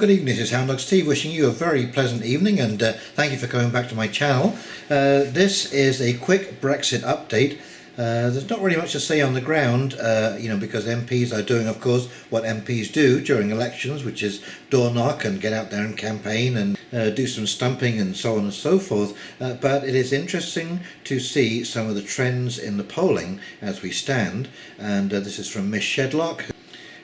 good evening, this is Hound Steve wishing you a very pleasant evening, and thank you for coming back to my channel. This is a quick Brexit update. There's not really much to say on the ground, because MPs are doing, of course, what MPs do during elections, which is door knock and get out there and campaign and do some stumping and so on and so forth. But it is interesting to see some of the trends in the polling as we stand, and this is from Miss Shedlock.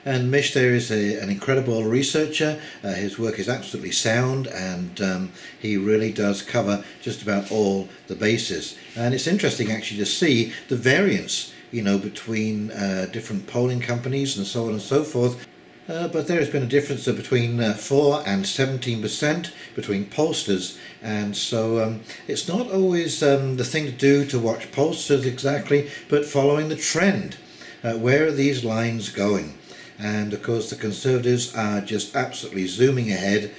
And Mish there is an incredible researcher. His work is absolutely sound, and he really does cover just about all the bases. And it's interesting actually to see the variance, between different polling companies and so on and so forth. But there has been a difference of between 4 and 17% between pollsters, and so it's not always the thing to do to watch pollsters exactly, but following the trend. Where are these lines going? And of course the Conservatives are just absolutely zooming ahead.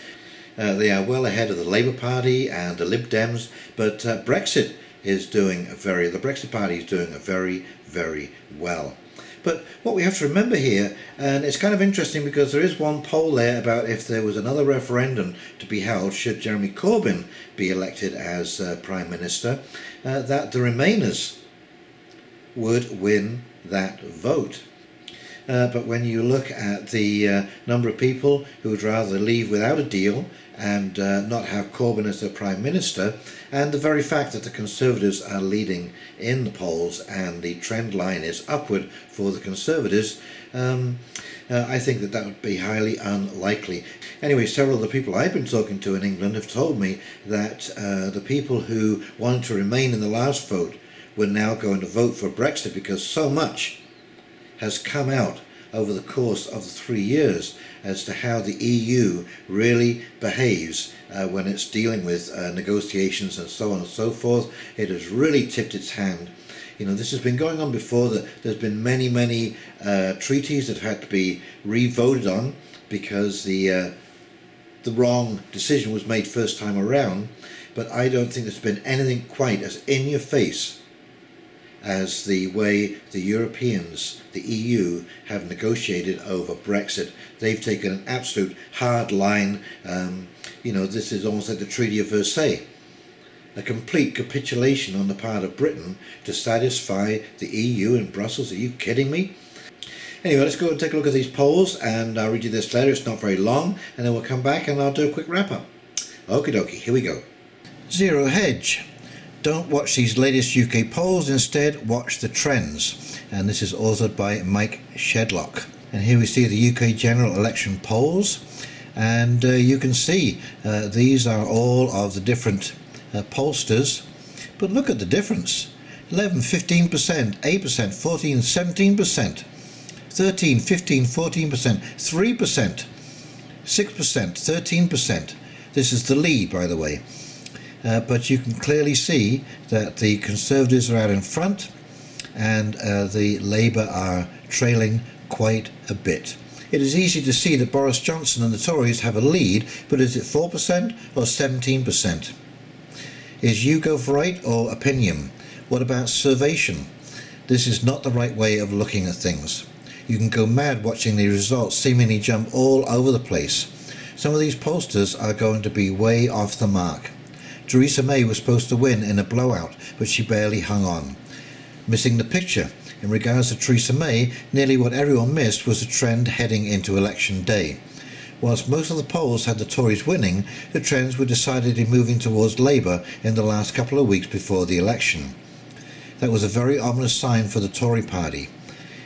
They are well ahead of the Labour Party and the Lib Dems, but Brexit is doing the Brexit Party is doing very, very well. But what we have to remember here, and it's kind of interesting because there is one poll there about if there was another referendum to be held should Jeremy Corbyn be elected as Prime Minister, that the Remainers would win that vote. But when you look at the number of people who would rather leave without a deal and not have Corbyn as their Prime Minister, and the very fact that the Conservatives are leading in the polls and the trend line is upward for the Conservatives, I think that would be highly unlikely. Anyway, several of the people I've been talking to in England have told me that the people who wanted to remain in the last vote were now going to vote for Brexit because so much has come out over the course of the 3 years as to how the EU really behaves when it's dealing with negotiations and so on and so forth. It has really tipped its hand. This has been going on before. That there's been many treaties that have had to be re-voted on because the wrong decision was made first time around. But I don't think there's been anything quite as in your face as the way the Europeans, the EU, have negotiated over Brexit. They've taken an absolute hard line. This is almost like the Treaty of Versailles. A complete capitulation on the part of Britain to satisfy the EU in Brussels. Are you kidding me? Anyway, let's go and take a look at these polls, and I'll read you this letter. It's not very long, and then we'll come back and I'll do a quick wrap up. Okie dokie, here we go. Zero Hedge. Don't watch these latest UK polls, instead watch the trends. And this is authored by Mike Shedlock. And here we see the UK general election polls, and you can see these are all of the different pollsters, but look at the difference. 11, 15%, 8%, 14, 17%, 13, 15, 14%, 3%, 6%, 13%. This is the lead, by the way. But you can clearly see that the Conservatives are out in front and the Labour are trailing quite a bit. It is easy to see that Boris Johnson and the Tories have a lead, but is it 4% or 17%? Is YouGov right or Opinion? What about Survation? This is not the right way of looking at things. You can go mad watching the results seemingly jump all over the place. Some of these pollsters are going to be way off the mark. Theresa May was supposed to win in a blowout, but she barely hung on. Missing the picture. In regards to Theresa May, nearly what everyone missed was the trend heading into election day. Whilst most of the polls had the Tories winning, the trends were decidedly moving towards Labour in the last couple of weeks before the election. That was a very ominous sign for the Tory party.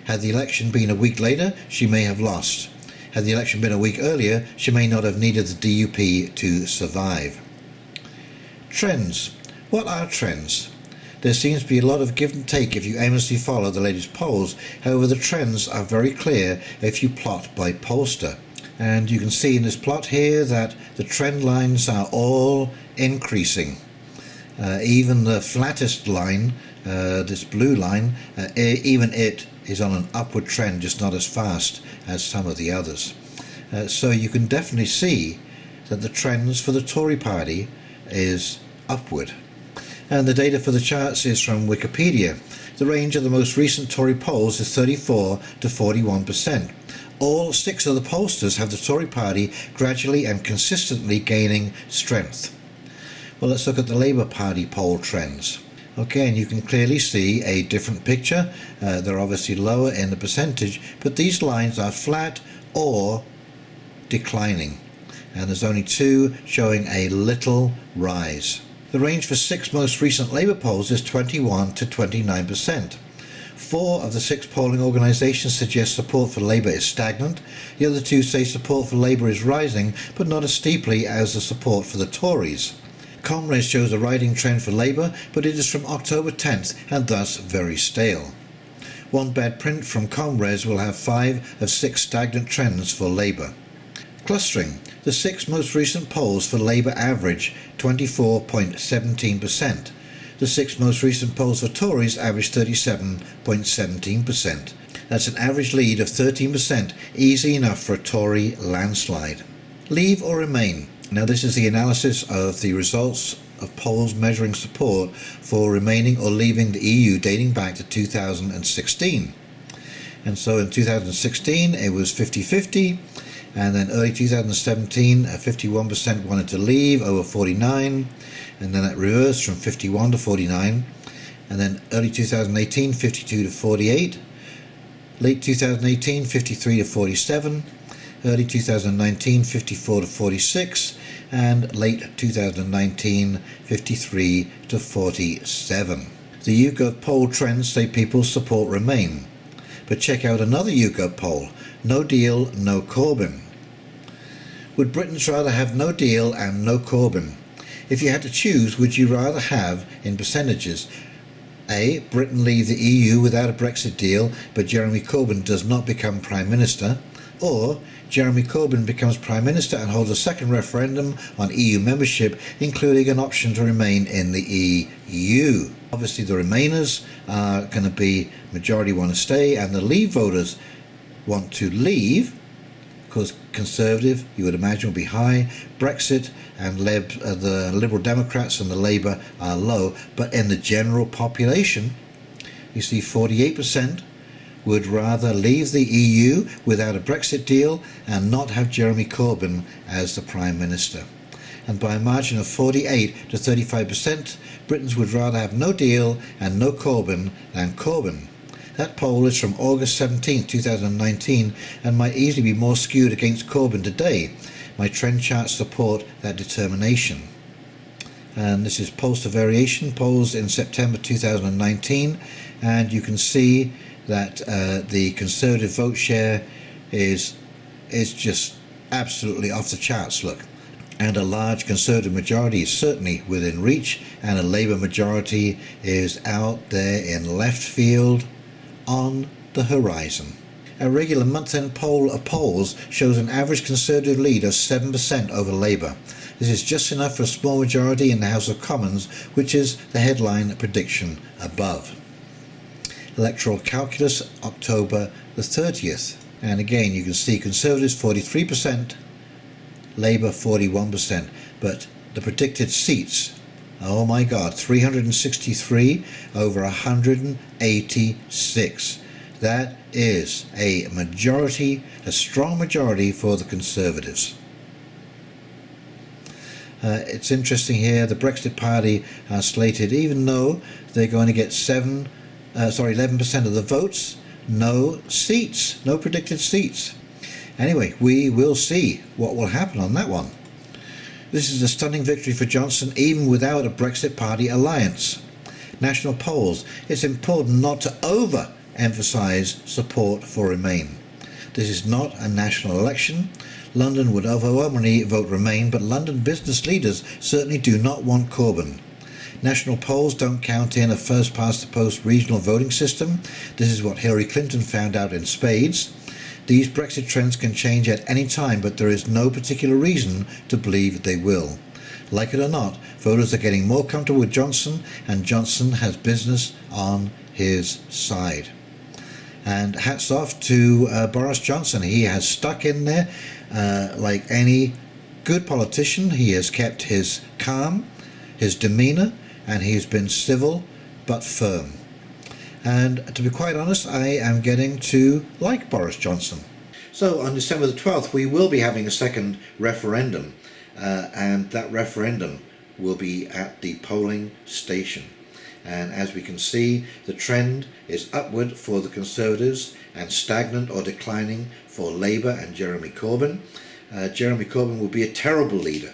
Had the election been a week later, she may have lost. Had the election been a week earlier, she may not have needed the DUP to survive. Trends. What are trends? There seems to be a lot of give and take if you aimlessly follow the latest polls. However, the trends are very clear if you plot by pollster. And you can see in this plot here that the trend lines are all increasing. Even the flattest line, this blue line, even it is on an upward trend, just not as fast as some of the others. So you can definitely see that the trends for the Tory party is upward. And the data for the charts is from Wikipedia. The range of the most recent Tory polls is 34 to 41%. All 6 of the pollsters have the Tory party gradually and consistently gaining strength. Well, let's look at the Labour Party poll trends. Okay, and you can clearly see a different picture. They're obviously lower in the percentage, but these lines are flat or declining, and there's only 2 showing a little rise. The range for 6 most recent Labour polls is 21 to 29%. 4 of the 6 polling organisations suggest support for Labour is stagnant. The other 2 say support for Labour is rising, but not as steeply as the support for the Tories. Comres shows a rising trend for Labour, but it is from October 10th and thus very stale. One bad print from Comres will have 5 of 6 stagnant trends for Labour. Clustering. The 6 most recent polls for Labour average 24.17%. The 6 most recent polls for Tories average 37.17%. That's an average lead of 13%, easy enough for a Tory landslide. Leave or remain. Now this is the analysis of the results of polls measuring support for remaining or leaving the EU dating back to 2016. And so in 2016 it was 50-50, and then early 2017 51% wanted to leave, over 49, and then it reversed from 51 to 49, and then early 2018 52 to 48, late 2018 53 to 47, early 2019 54 to 46, and late 2019 53 to 47. The YouGov poll trends say people support Remain. But check out another YouGov poll. No deal, no Corbyn. Would Britons rather have no deal and no Corbyn? If you had to choose, would you rather have, in percentages, A. Britain leave the EU without a Brexit deal, but Jeremy Corbyn does not become Prime Minister, or Jeremy Corbyn becomes Prime Minister and holds a second referendum on EU membership, including an option to remain in the EU? Obviously the Remainers are going to be majority want to stay, and the Leave voters want to leave, because Conservative, you would imagine, will be high. Brexit and the Liberal Democrats and the Labour are low, but in the general population, you see 48% would rather leave the EU without a Brexit deal and not have Jeremy Corbyn as the Prime Minister. And by a margin of 48 to 35%, Britons would rather have no deal and no Corbyn than Corbyn. That poll is from August 17, 2019, and might easily be more skewed against Corbyn today. My trend charts support that determination. And this is pollster variation, polls in September 2019, and you can see that the Conservative vote share is just absolutely off the charts, look. And a large Conservative majority is certainly within reach, and a Labour majority is out there in left field on the horizon. A regular month-end poll of polls shows an average Conservative lead of 7% over Labour. This is just enough for a small majority in the House of Commons, which is the headline prediction above. Electoral calculus, October the 30th. And again, you can see Conservatives 43%, Labour 41%, but the predicted seats, oh my God, 363 over 186. That is a majority, a strong majority for the Conservatives. It's interesting here, the Brexit Party are slated, even though they're going to get 11% of the votes, no seats, no predicted seats. Anyway, we will see what will happen on that one. This is a stunning victory for Johnson, even without a Brexit Party alliance. National polls, it's important not to over-emphasise support for Remain. This is not a national election. London would overwhelmingly vote Remain, but London business leaders certainly do not want Corbyn. National polls don't count in a first-past-the-post regional voting system. This is what Hillary Clinton found out in spades. These Brexit trends can change at any time, but there is no particular reason to believe they will. Like it or not, voters are getting more comfortable with Johnson, and Johnson has business on his side. And hats off to Boris Johnson. He has stuck in there like any good politician. He has kept his calm, his demeanour, and he's been civil but firm. And to be quite honest, I am getting to like Boris Johnson. So on December the 12th we will be having a second referendum, and that referendum will be at the polling station. And as we can see, the trend is upward for the Conservatives and stagnant or declining for Labour and Jeremy Corbyn. Jeremy Corbyn will be a terrible leader.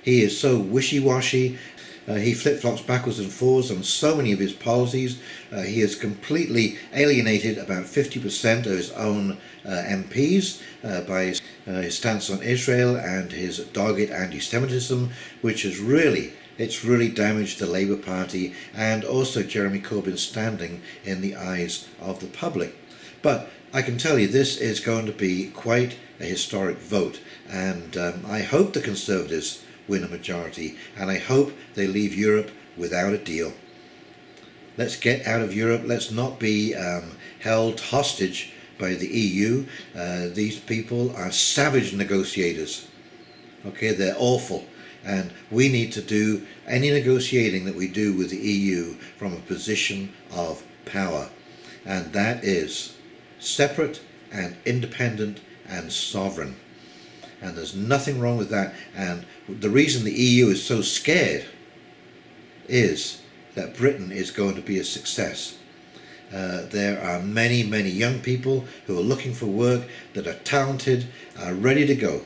He is so wishy-washy. He flip-flops backwards and forwards on so many of his policies. He has completely alienated about 50% of his own MPs by his stance on Israel and his dogged anti-Semitism, which has really damaged the Labour Party and also Jeremy Corbyn's standing in the eyes of the public. But I can tell you this is going to be quite a historic vote, and I hope the Conservatives win a majority, and I hope they leave Europe without a deal. Let's get out of Europe. Let's not be held hostage by the EU. These people are savage negotiators. Okay, they're awful, and we need to do any negotiating that we do with the EU from a position of power, and that is separate and independent and sovereign. And there's nothing wrong with that. And the reason the EU is so scared is that Britain is going to be a success. There are many young people who are looking for work, that are talented, are ready to go.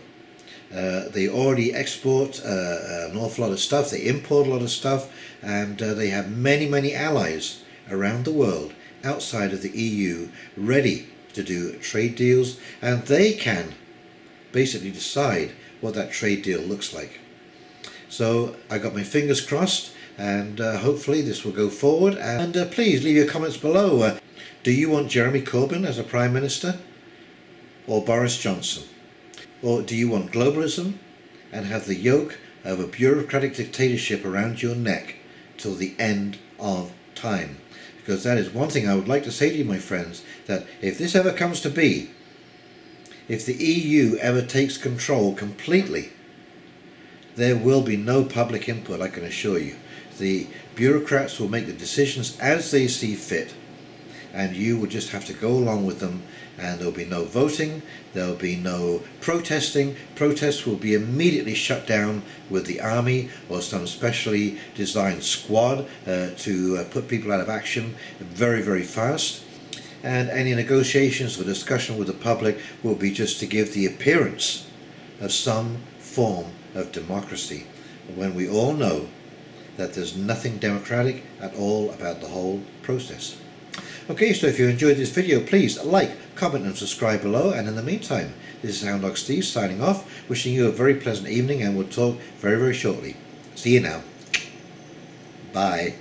They already export an awful lot of stuff, they import a lot of stuff, and they have many allies around the world outside of the EU ready to do trade deals, and they can basically decide what that trade deal looks like. So I got my fingers crossed, and hopefully this will go forward. And please leave your comments below. Do you want Jeremy Corbyn as a Prime Minister, or Boris Johnson? Or do you want globalism and have the yoke of a bureaucratic dictatorship around your neck till the end of time? Because that is one thing I would like to say to you, my friends, that if this ever comes to be, if the EU ever takes control completely, there will be no public input, I can assure you. The bureaucrats will make the decisions as they see fit, and you will just have to go along with them, and there will be no voting, there will be no protesting. Protests will be immediately shut down with the army or some specially designed squad to put people out of action very fast. And any negotiations or discussion with the public will be just to give the appearance of some form of democracy, when we all know that there's nothing democratic at all about the whole process. Okay, so if you enjoyed this video, please like, comment and subscribe below, and in the meantime, this is Hound Dog Steve signing off, wishing you a very pleasant evening, and we'll talk very shortly. See you now. Bye.